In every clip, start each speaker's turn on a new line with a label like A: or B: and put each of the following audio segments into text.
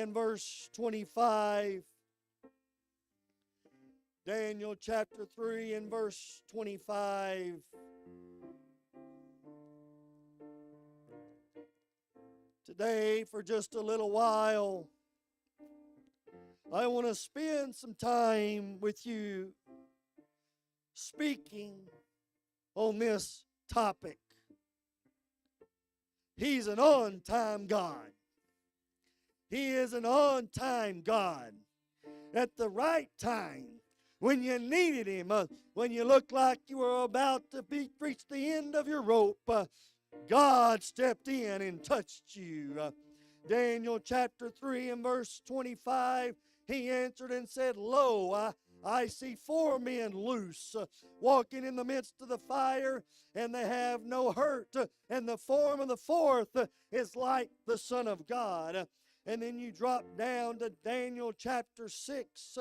A: in verse 25. Daniel chapter 3 and verse 25. Today, for just a little while, I want to spend some time with you speaking on this topic. He's an on-time God. He is an on-time God. At the right time, when you needed Him, when you looked like you were about to reach the end of your rope, God stepped in and touched you. Daniel chapter 3 and verse 25, he answered and said, Lo, I see 4 men loose, walking in the midst of the fire, and they have no hurt. And the form of the fourth is like the Son of God. And then you drop down to Daniel chapter 6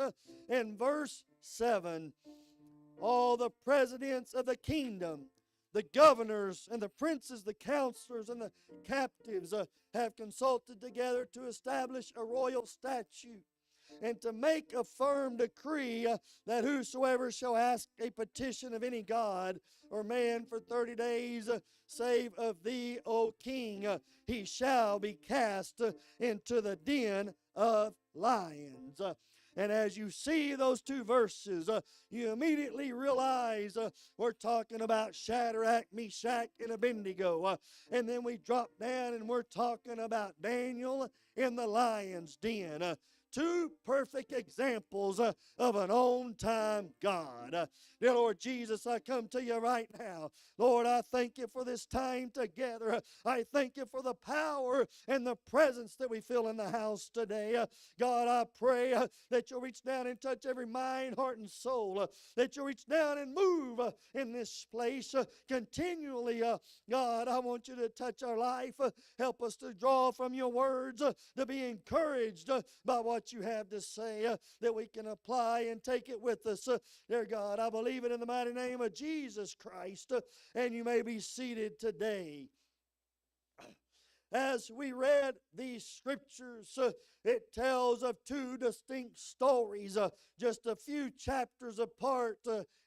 A: and verse 7. All the presidents of the kingdom, the governors and the princes, the counselors and the captives have consulted together to establish a royal statute and to make a firm decree that whosoever shall ask a petition of any god or man for 30 days, save of thee, O king, he shall be cast into the den of lions. And as you see those two verses, you immediately realize we're talking about Shadrach, Meshach, and Abednego. And then we drop down and we're talking about Daniel in the lion's den. Two perfect examples of an on-time God. Dear Lord Jesus, I come to you right now. Lord, I thank you for this time together. I thank you for the power and the presence that we feel in the house today. God, I pray that you'll reach down and touch every mind, heart, and soul. That you'll reach down and move in this place continually. God, I want you to touch our life. Help us to draw from your words, to be encouraged by what you have to say, that we can apply and take it with us. Dear God, I believe it in the mighty name of Jesus Christ, and you may be seated today. As we read these scriptures, it tells of two distinct stories, just a few chapters apart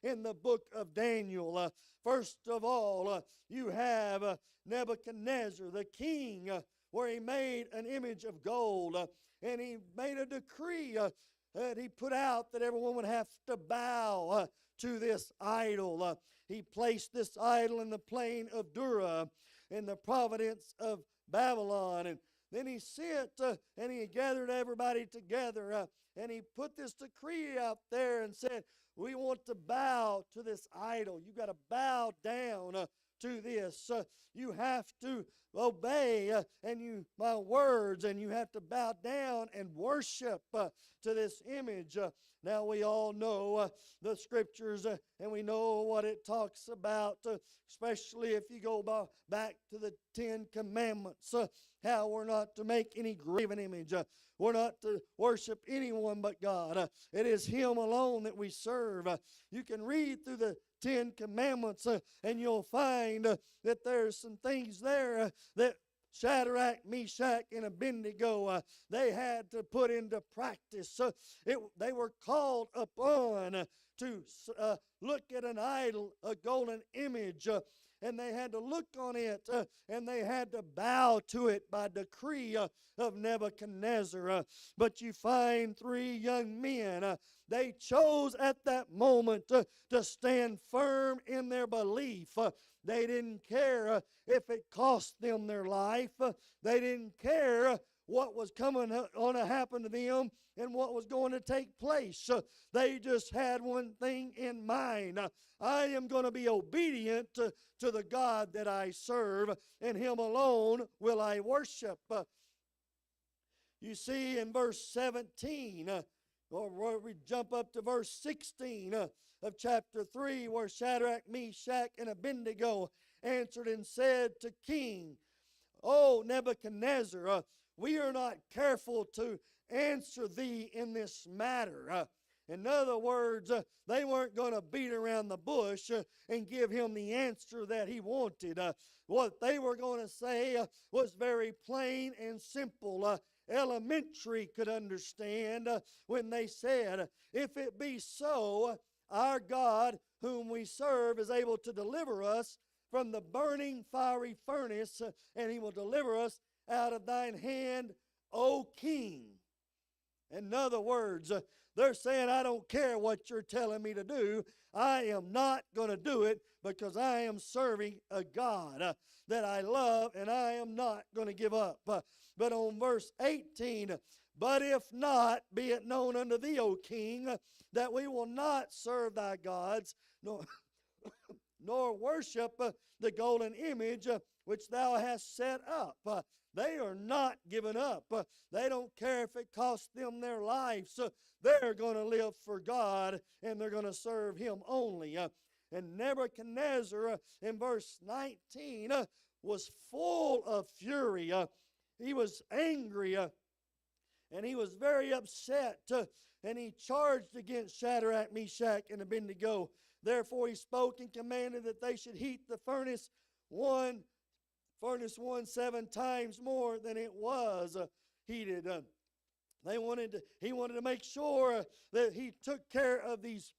A: in the book of Daniel. First of all, you have Nebuchadnezzar, the king, where he made an image of gold, and he made a decree that he put out that everyone would have to bow to this idol. He placed this idol in the plain of Dura in the province of Babylon. And then he sent and he gathered everybody together and he put this decree out there and said, we want to bow to this idol. You've got to bow down to this. You have to obey my words, and you have to bow down and worship to this image. Now we all know the scriptures, and we know what it talks about, especially if you go back to the 10 Commandments, how we're not to make any graven image. We're not to worship anyone but God. It is Him alone that we serve. You can read through the 10 Commandments and you'll find that there's some things there that Shadrach, Meshach, and Abednego, they had to put into practice. They were called upon to look at an idol, a golden image, and they had to look on it, and they had to bow to it by decree of Nebuchadnezzar. But you find 3 young men, they chose at that moment to stand firm in their belief. They didn't care if it cost them their life. They didn't care what was coming on to happen to them and what was going to take place. They just had one thing in mind. I am going to be obedient to the God that I serve, and Him alone will I worship. You see in verse 17, or we jump up to verse 16 of chapter 3, where Shadrach, Meshach, and Abednego answered and said to King, O Nebuchadnezzar, we are not careful to answer thee in this matter. In other words, they weren't going to beat around the bush and give him the answer that he wanted. What they were going to say was very plain and simple. elementary could understand when they said, if it be so, our God whom we serve is able to deliver us from the burning fiery furnace, and he will deliver us out of thine hand, O King. In other words, they're saying, I don't care what you're telling me to do. I am not going to do it because I am serving a God that I love, and I am not going to give up. But on verse 18, but if not, be it known unto thee, O King, that we will not serve thy gods, nor worship the golden image which thou hast set up. They are not giving up. They don't care if it costs them their lives. They're going to live for God, and they're going to serve him only. And Nebuchadnezzar, in verse 19, was full of fury. He was angry, and he was very upset, and he charged against Shadrach, Meshach, and Abednego. Therefore he spoke and commanded that they should heat the furnace one 7 times more than it was heated. He wanted to make sure that he took care of these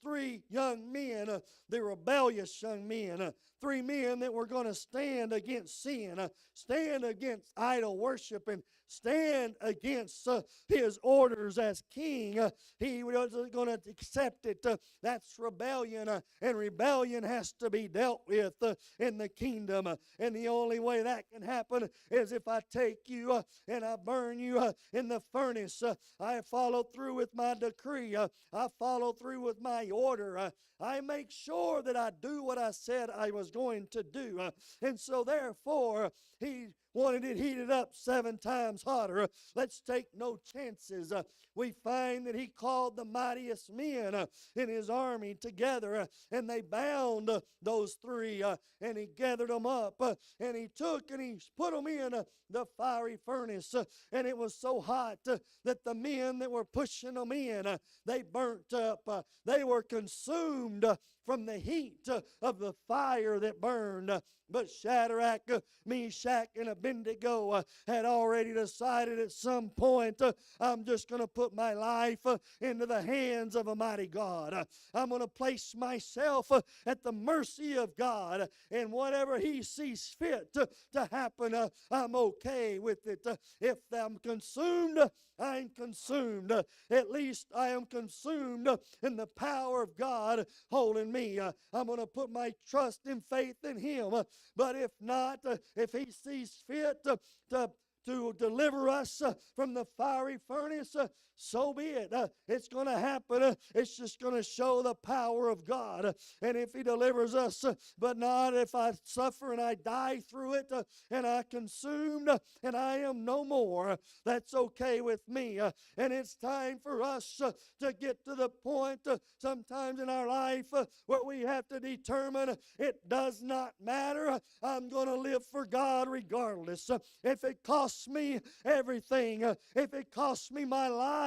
A: three young men, the rebellious young men, 3 men that were going to stand against sin, stand against idol worship, and stand against his orders as king. He wasn't going to accept it. That's rebellion, and rebellion has to be dealt with in the kingdom. And the only way that can happen is if I take you and I burn you in the furnace. I follow through with my decree. I follow through with my order. I make sure that I do what I said I was going to do. And so therefore, he wanted it heated up 7 times hotter. Let's take no chances. We find that he called the mightiest men in his army together, and they bound those 3, and he gathered them up, and he took and he put them in the fiery furnace, and it was so hot that the men that were pushing them in, they burnt up. They were consumed from the heat of the fire that burned. But Shadrach, Meshach, and Abednego had already decided at some point, I'm just going to put my life into the hands of a mighty God. I'm going to place myself at the mercy of God, and whatever he sees fit to happen, I'm okay with it. If I'm consumed, I'm consumed. At least I am consumed in the power of God holding me. I'm going to put my trust and faith in him. But if not, if he sees fit to deliver us from the fiery furnace, so be it. It's going to happen. It's just going to show the power of God. And if he delivers us, but not if I suffer and I die through it, and I consumed and I am no more, that's okay with me. And it's time for us to get to the point sometimes in our life where we have to determine it does not matter. I'm going to live for God regardless. If it costs me everything, if it costs me my life,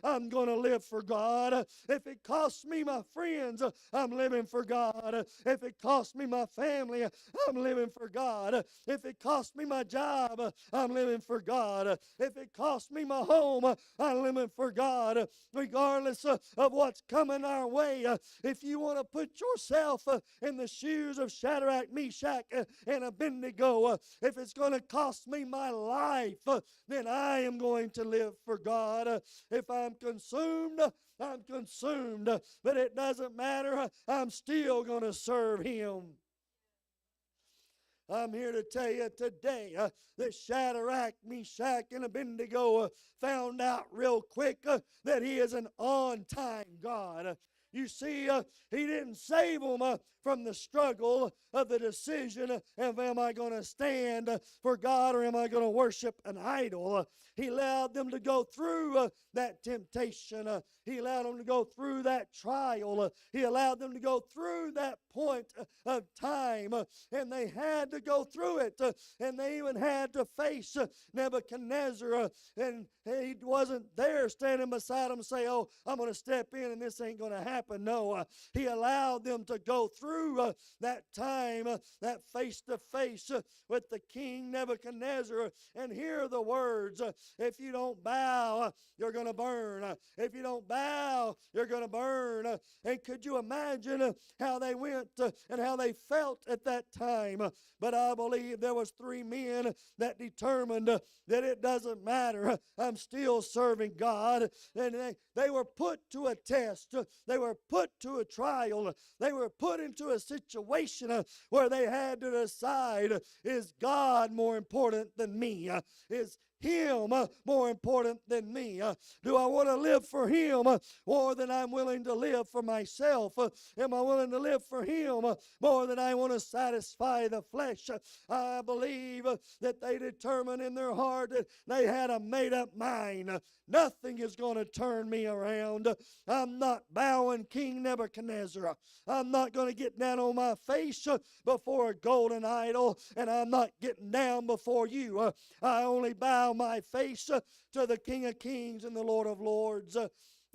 A: I'm going to live for God. If it costs me my friends, I'm living for God. If it costs me my family, I'm living for God. If it costs me my job, I'm living for God. If it costs me my home, I'm living for God. Regardless of what's coming our way, if you want to put yourself in the shoes of Shadrach, Meshach, and Abednego, if it's going to cost me my life, then I am going to live for God. If I'm consumed, I'm consumed. But it doesn't matter. I'm still going to serve him. I'm here to tell you today that Shadrach, Meshach, and Abednego found out real quick that he is an on-time God. You see, he didn't save them from the struggle of the decision of am I going to stand for God or am I going to worship an idol. He allowed them to go through that temptation. He allowed them to go through that trial. He allowed them to go through that point of time. And they had to go through it. And they even had to face Nebuchadnezzar. And he wasn't there standing beside them and say, oh, I'm going to step in and this ain't going to happen. happen? No, he allowed them to go through that time, that face-to-face with the king Nebuchadnezzar, and hear the words, if you don't bow, you're going to burn. If you don't bow, you're going to burn. And could you imagine how they went and how they felt at that time? But I believe there was three men that determined that it doesn't matter. I'm still serving God. And they were put to a test. They were put to a trial. They were put into a situation where they had to decide, is God more important than me? Is Him more important than me? Do I want to live for Him more than I'm willing to live for myself? Am I willing to live for Him more than I want to satisfy the flesh? I believe that they determined in their heart that they had a made-up mind. Nothing is going to turn me around. I'm not bowing King Nebuchadnezzar. I'm not going to get down on my face before a golden idol, and I'm not getting down before you. I only bow my face to the King of Kings and the Lord of Lords.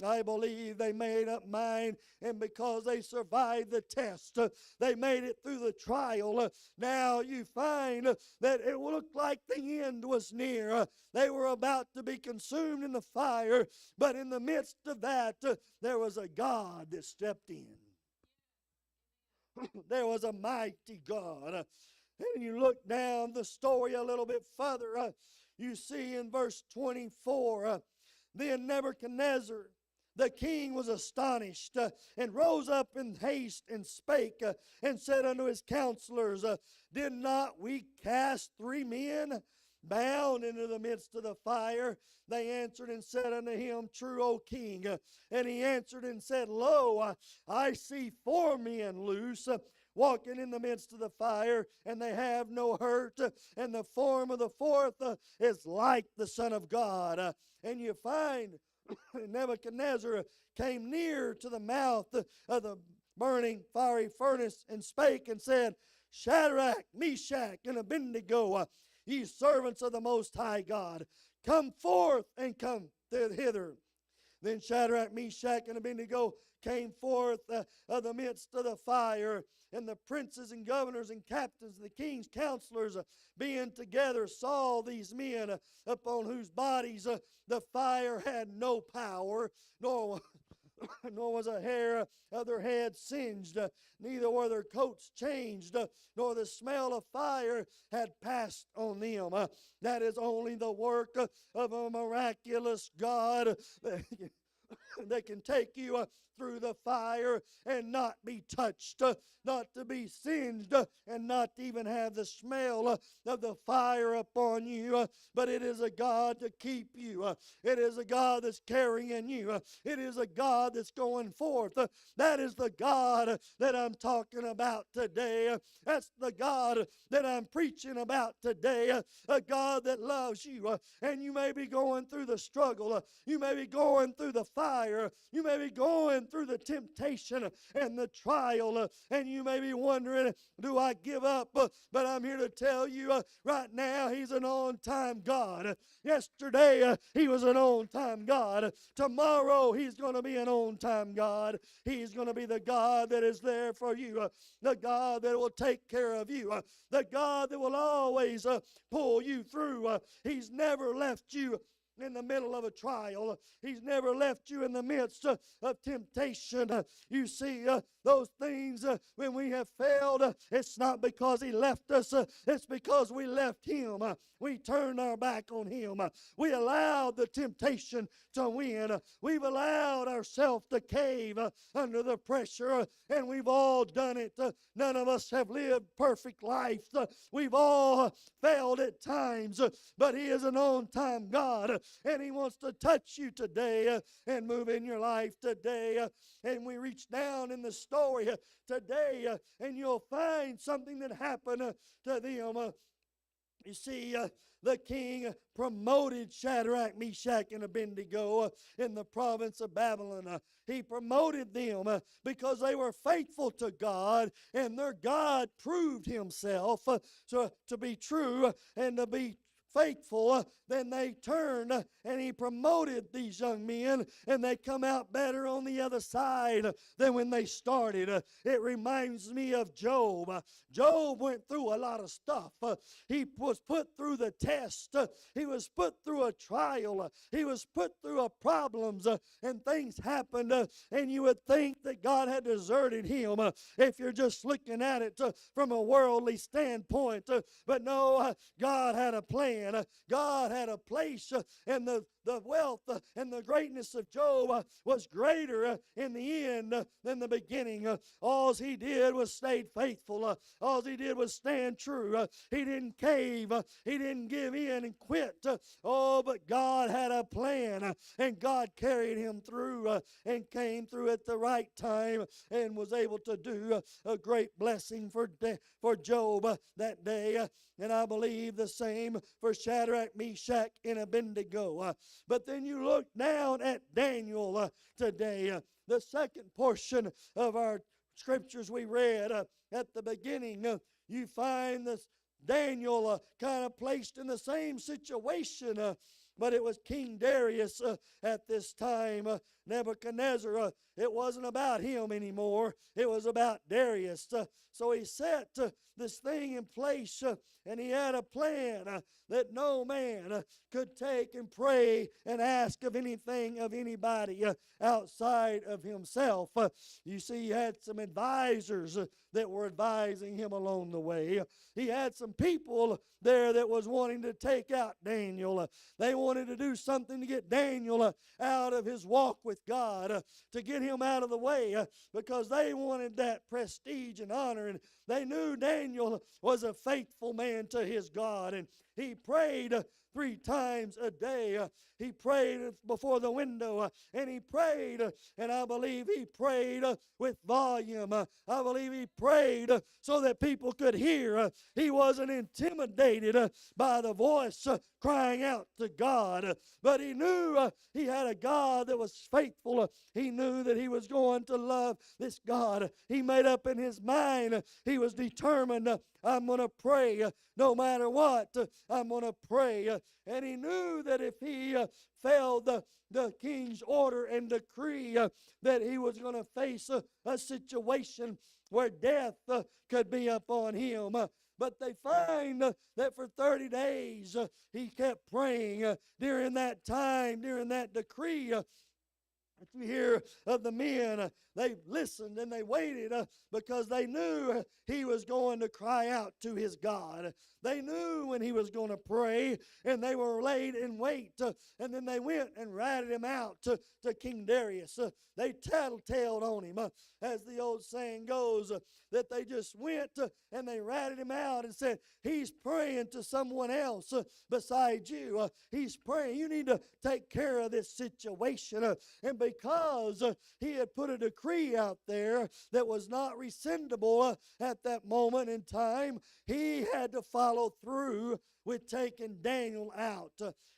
A: I believe they made up mind, and because they survived the test, they made it through the trial. Now you find that it looked like the end was near. They were about to be consumed in the fire, but in the midst of that, there was a God that stepped in. There was a mighty God. And you look down the story a little bit further, you see in verse 24, then Nebuchadnezzar, the king, was astonished and rose up in haste and spake and said unto his counselors, did not we cast three men bound into the midst of the fire? They answered and said unto him, true, O king. And he answered and said, lo, I see four men loose, walking in the midst of the fire, and they have no hurt, and the form of the fourth is like the Son of God. And you find Nebuchadnezzar came near to the mouth of the burning fiery furnace and spake and said, Shadrach, Meshach, and Abednego, ye servants of the Most High God, come forth and come hither. Then Shadrach, Meshach, and Abednego came forth of the midst of the fire, and the princes and governors and captains and the king's counselors being together saw these men upon whose bodies the fire had no power, nor was a hair of their head singed, neither were their coats changed, nor the smell of fire had passed on them. That is only the work of a miraculous God that can take you through the fire and not be touched, not to be singed, and not to even have the smell of the fire upon you. But it is a God to keep you. It is a God that's carrying you. It is a God that's going forth. That is the God that I'm talking about today. That's the God that I'm preaching about today. A God that loves you. And you may be going through the struggle. You may be going through the fire. You may be going through the temptation and the trial, and you may be wondering, do I give up? But I'm here to tell you right now, He's an on-time God. Yesterday, He was an on-time God. Tomorrow, He's going to be an on-time God. He's going to be the God that is there for you, the God that will take care of you, the God that will always pull you through. He's never left you in the middle of a trial. He's never left you in the midst of temptation. You see, those things when we have failed, it's not because He left us, it's because we left Him. We turned our back on Him. We allowed the temptation to win. We've allowed ourselves to cave under the pressure, and we've all done it. None of us have lived perfect lives. We've all failed at times, but He is an on-time God, and He wants to touch you today and move in your life today. And we reach down in the story today, and you'll find something that happened to them. You see, the king promoted Shadrach, Meshach, and Abednego in the province of Babylon. He promoted them because they were faithful to God, and their God proved Himself to be true and to be faithful. Then they turned and He He promoted these young men, and they come out better on the other side than when they started. It reminds me of Job. Job went through a lot of stuff. He was put through the test. He was put through a trial. He was put through problems, and things happened, and you would think that God had deserted him if you're just looking at it from a worldly standpoint. But no, God had a plan. God had a place, and the wealth and the greatness of Job was greater in the end than the beginning. All he did was stayed faithful. All he did was stand true. He didn't cave. He didn't give in and quit. Oh, but God had a plan, and God carried him through and came through at the right time and was able to do a great blessing for Job that day. And I believe the same for Shadrach, Meshach, and Abednego. But then you look down at Daniel today. The second portion of our scriptures we read at the beginning, you find this Daniel kind of placed in the same situation, but it was King Darius at this time. Nebuchadnezzar, it wasn't about him anymore. It was about Darius. So he set this thing in place, and he had a plan that no man could take and pray and ask of anything of anybody outside of himself. You see, he had some advisors that were advising him along the way. He had some people there that was wanting to take out Daniel. They wanted to do something to get Daniel out of his walk with God, to get him out of the way, because they wanted that prestige and honor, and they knew Daniel was a faithful man to his God, and he prayed 3 times a day. He prayed before the window, and he prayed, and I believe he prayed with volume. I believe he prayed so that people could hear. He wasn't intimidated by the voice crying out to God, but he knew he had a God that was faithful. He knew that he was going to love this God. He made up in his mind. He was determined, I'm going to pray no matter what. I'm going to pray. And he knew that if he failed the king's order and decree, that he was going to face a situation where death could be upon him. But they find that for 30 days he kept praying. During that time, during that decree, you hear of the men, they listened and they waited because they knew he was going to cry out to his God. They knew when he was going to pray, and they were laid in wait. And then they went and ratted him out to King Darius. They tattletaled on him, as the old saying goes, that they just went and they ratted him out and said, he's praying to someone else besides you. He's praying. You need to take care of this situation. And because he had put a decree out there that was not rescindable at that moment in time, he had to follow through with taking Daniel out.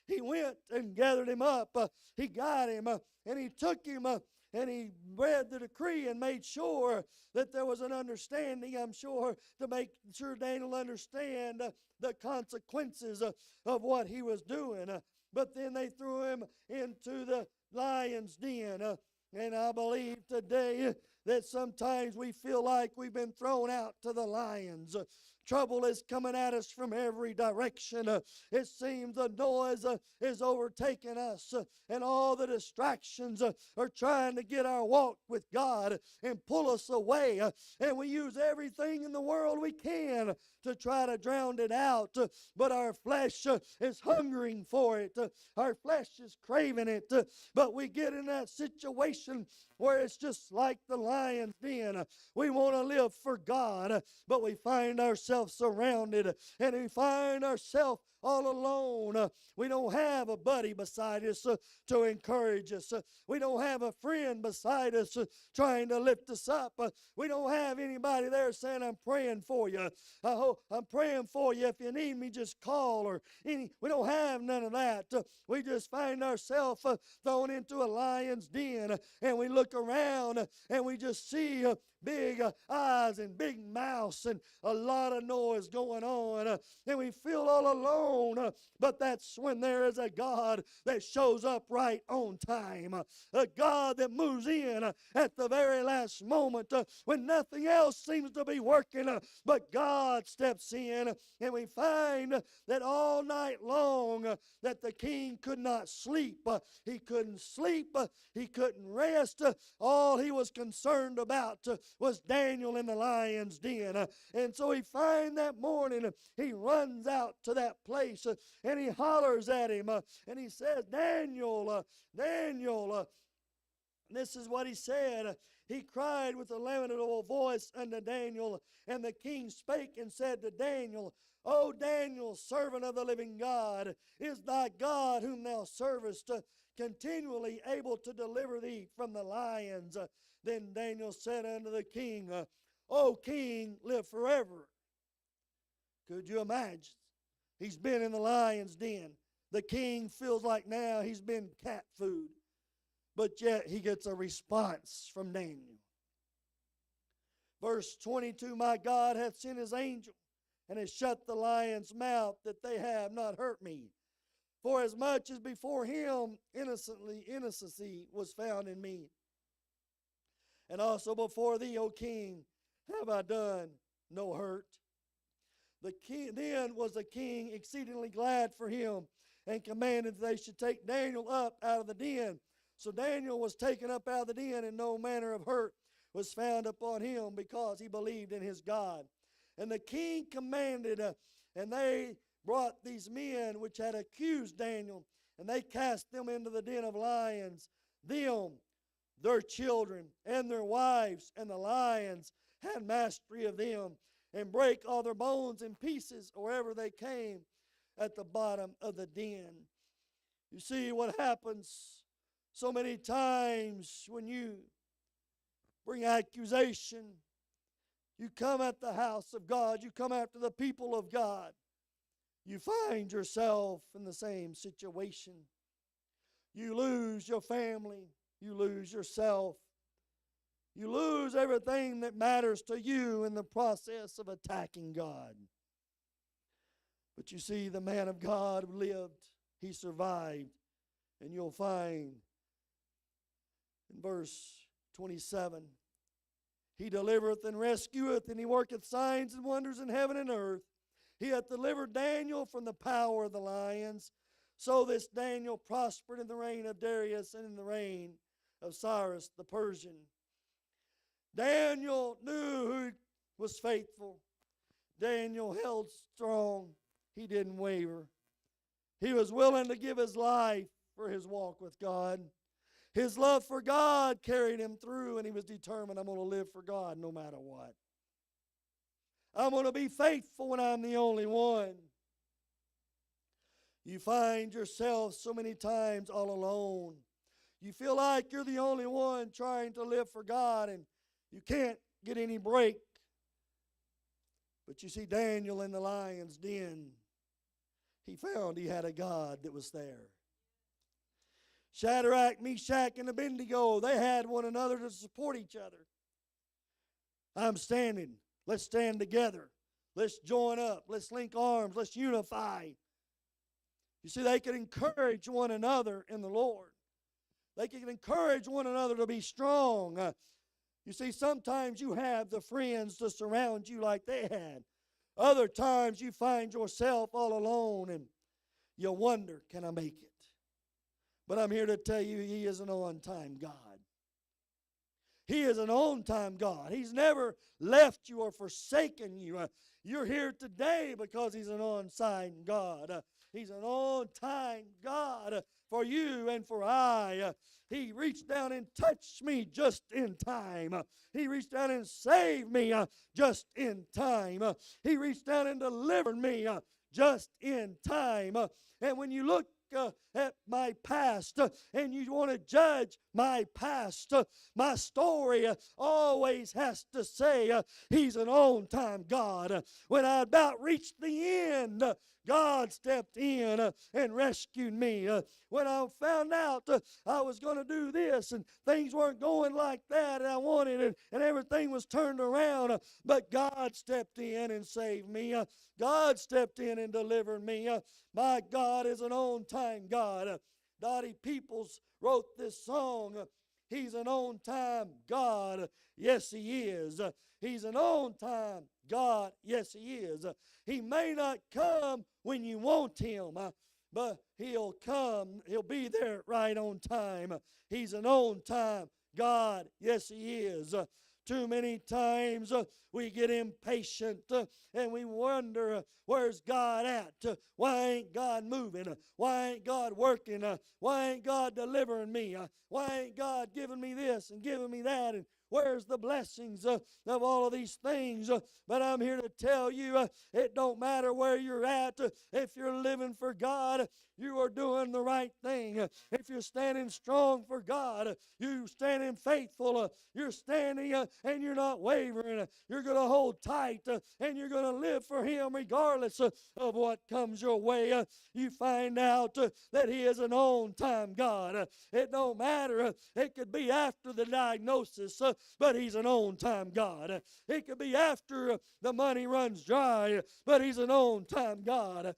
A: He went and gathered him up. He got him, and he took him, and he read the decree and made sure that there was an understanding, I'm sure, to make sure Daniel understand the consequences of what he was doing. But then they threw him into the lion's den. And I believe today that sometimes we feel like we've been thrown out to the lions. Trouble is coming at us from every direction. It seems the noise is overtaking us, and all the distractions are trying to get our walk with God and pull us away. And we use everything in the world we can to try to drown it out, but our flesh is hungering for it. Our flesh is craving it, but we get in that situation where it's just like the lion's den. We want to live for God, but we find ourselves surrounded, and we find ourselves all alone. We don't have a buddy beside us to encourage us. We don't have a friend beside us trying to lift us up. We don't have anybody there saying, I'm praying for you. I'm praying for you. If you need me, just call. We don't have none of that. We just find ourselves thrown into a lion's den, and we look around and we just see big eyes and big mouths and a lot of noise going on, and we feel all alone on. But that's when there is a God that shows up right on time. A God that moves in at the very last moment when nothing else seems to be working, but God steps in. And we find that all night long that the king could not sleep. He couldn't sleep. He couldn't rest. All he was concerned about was Daniel in the lion's den. And so he finds that morning, he runs out to that place and he hollers at him and he says, Daniel, Daniel. This is what he said. He cried with a lamentable voice unto Daniel, and the king spake and said to Daniel, O Daniel, servant of the living God, is thy God whom thou servest continually able to deliver thee from the lions? Then Daniel said unto the king, O king, live forever. Could you imagine? He's been in the lion's den. The king feels like now he's been cat food. But yet he gets a response from Daniel. Verse 22, my God hath sent his angel, and has shut the lion's mouth, that they have not hurt me. For as much as before him innocency was found in me. And also before thee, O king, have I done no hurt. The king, then was the king exceedingly glad for him, and commanded that they should take Daniel up out of the den. So Daniel was taken up out of the den, and no manner of hurt was found upon him, because he believed in his God. And the king commanded, and they brought these men which had accused Daniel, and they cast them into the den of lions, them, their children, and their wives, and the lions had mastery of them, and brake all their bones in pieces wherever they came at the bottom of the den. You see what happens so many times when you bring accusation, you come at the house of God, you come after the people of God, you find yourself in the same situation. You lose your family, you lose yourself, you lose everything that matters to you in the process of attacking God. But you see, the man of God lived, he survived, and you'll find in verse 27, he delivereth and rescueth, and he worketh signs and wonders in heaven and earth. He hath delivered Daniel from the power of the lions. So this Daniel prospered in the reign of Darius and in the reign of Cyrus the Persian. Daniel knew who was faithful. Daniel held strong. He didn't waver. He was willing to give his life for his walk with God. His love for God carried him through, and he was determined, I'm going to live for God no matter what. I'm going to be faithful when I'm the only one. You find yourself so many times all alone. You feel like you're the only one trying to live for God, and you can't get any break. But you see, Daniel in the lion's den, he found he had a God that was there. Shadrach, Meshach, and Abednego, they had one another to support each other. I'm standing. Let's stand together. Let's join up. Let's link arms. Let's unify. You see, they could encourage one another in the Lord. They could encourage one another to be strong. You see, sometimes you have the friends to surround you like they had. Other times you find yourself all alone and you wonder, can I make it? But I'm here to tell you, he is an on-time God. He is an on-time God. He's never left you or forsaken you. You're here today because he's an on-time God. He's an on-time God for you and for I. He reached down and touched me just in time. He reached down and saved me just in time. He reached down and delivered me just in time. And when you look at my past and you want to judge my past, my story always has to say he's an on-time God. When I about reached the end, God stepped in and rescued me. When I found out I was going to do this and things weren't going like that and I wanted it and everything was turned around, but God stepped in and saved me. God stepped in and delivered me. My God is an on-time God. Dottie Peoples wrote this song. He's an on-time God. Yes, He is. He's an on-time God. Yes, He is. He may not come when you want Him, but He'll come. He'll be there right on time. He's an on-time God. Yes, He is. Too many times we get impatient and we wonder, where's God at? Why ain't God moving? Why ain't God working? Why ain't God delivering me? Why ain't God giving me this and giving me that? And where's the blessings of all of these things? But I'm here to tell you, it don't matter where you're at. If you're living for God, you are doing the right thing. If you're standing strong for God, you're standing faithful, you're standing and you're not wavering. You're going to hold tight and you're going to live for Him regardless of what comes your way. You find out that He is an on-time God. It don't matter. It could be after the diagnosis, but He's an on-time God. It could be after the money runs dry, but He's an on-time God.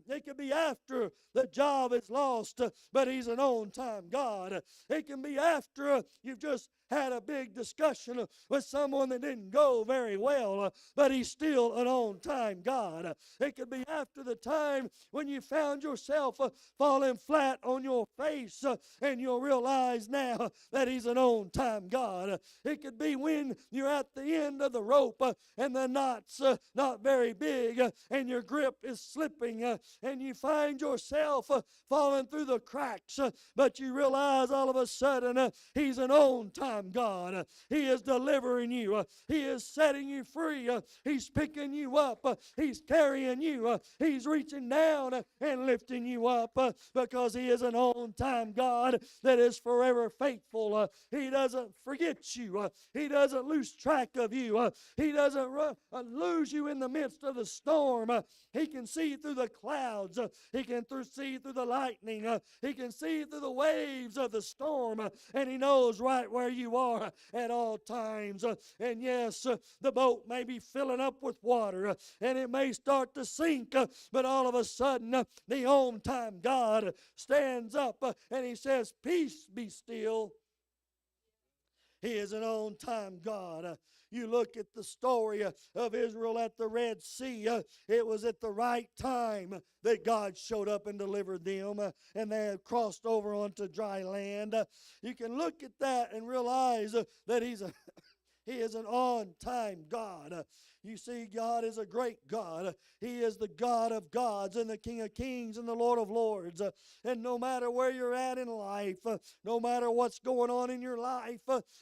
A: It could be after the job is lost, but He's an on-time God. It can be after you've just had a big discussion with someone that didn't go very well, but He's still an on-time God. It could be after the time when you found yourself falling flat on your face, and you'll realize now that He's an on-time God. It could be when you're at the end of the rope and the knot's not very big and your grip is slipping and you find yourself falling through the cracks, but you realize all of a sudden He's an on-time God. He is delivering you. He is setting you free. He's picking you up. He's carrying you. He's reaching down and lifting you up because He is an on-time God that is forever faithful. He doesn't forget you. He doesn't lose track of you. He doesn't lose you in the midst of the storm. He can see through the clouds. He can see through the lightning. He can see through the waves of the storm. And He knows right where you are at all times. And yes, the boat may be filling up with water and it may start to sink, but all of a sudden the on-time God stands up and He says, "Peace, be still." He is an on-time God. You look at the story of Israel at the Red Sea. It was at the right time that God showed up and delivered them, and they had crossed over onto dry land. You can look at that and realize that He is an on-time God. You see, God is a great God. He is the God of gods and the King of kings and the Lord of lords. And no matter where you're at in life, no matter what's going on in your life,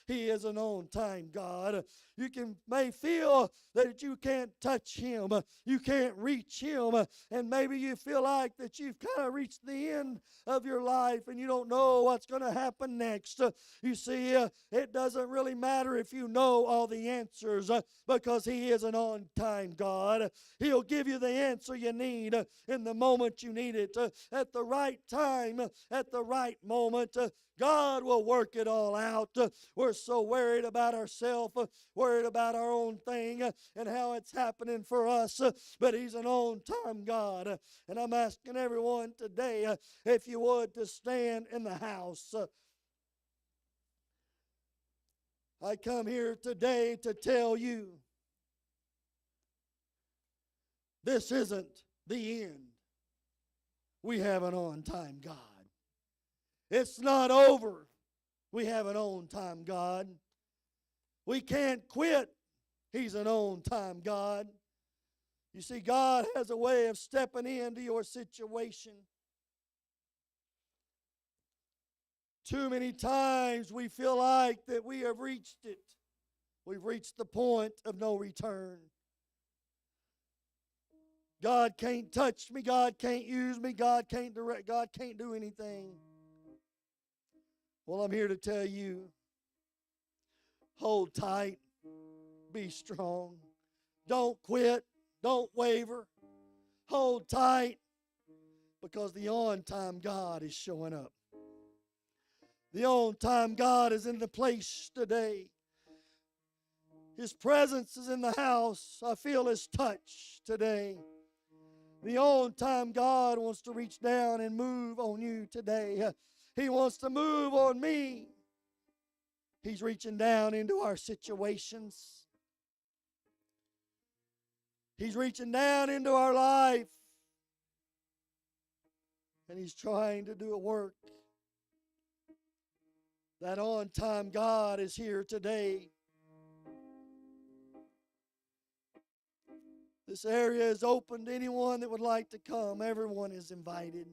A: He is an on-time God. You may feel that you can't touch Him. You can't reach Him. And maybe you feel like that you've kind of reached the end of your life and you don't know what's going to happen next. You see, it doesn't really matter if you know all the answers because He is an on-time God. He'll give you the answer you need in the moment you need it, at the right time, at the right moment. God will work it all out. We're so worried about ourselves, worried about our own thing and how it's happening for us, but He's an on-time God. And I'm asking everyone today, if you would, to stand in the house. I come here today to tell you this isn't the end. We have an on-time God. It's not over. We have an on-time God. We can't quit. He's an on-time God. You see, God has a way of stepping into your situation. Too many times we feel like that we have reached it. We've reached the point of no return. God can't touch me. God can't use me. God can't direct. God can't do anything. Well, I'm here to tell you, hold tight. Be strong. Don't quit. Don't waver. Hold tight, because the on-time God is showing up. The on-time God is in the place today. His presence is in the house. I feel His touch today. The on-time God wants to reach down and move on you today. He wants to move on me. He's reaching down into our situations. He's reaching down into our life. And He's trying to do a work. That on-time God is here today. This area is open to anyone that would like to come. Everyone is invited.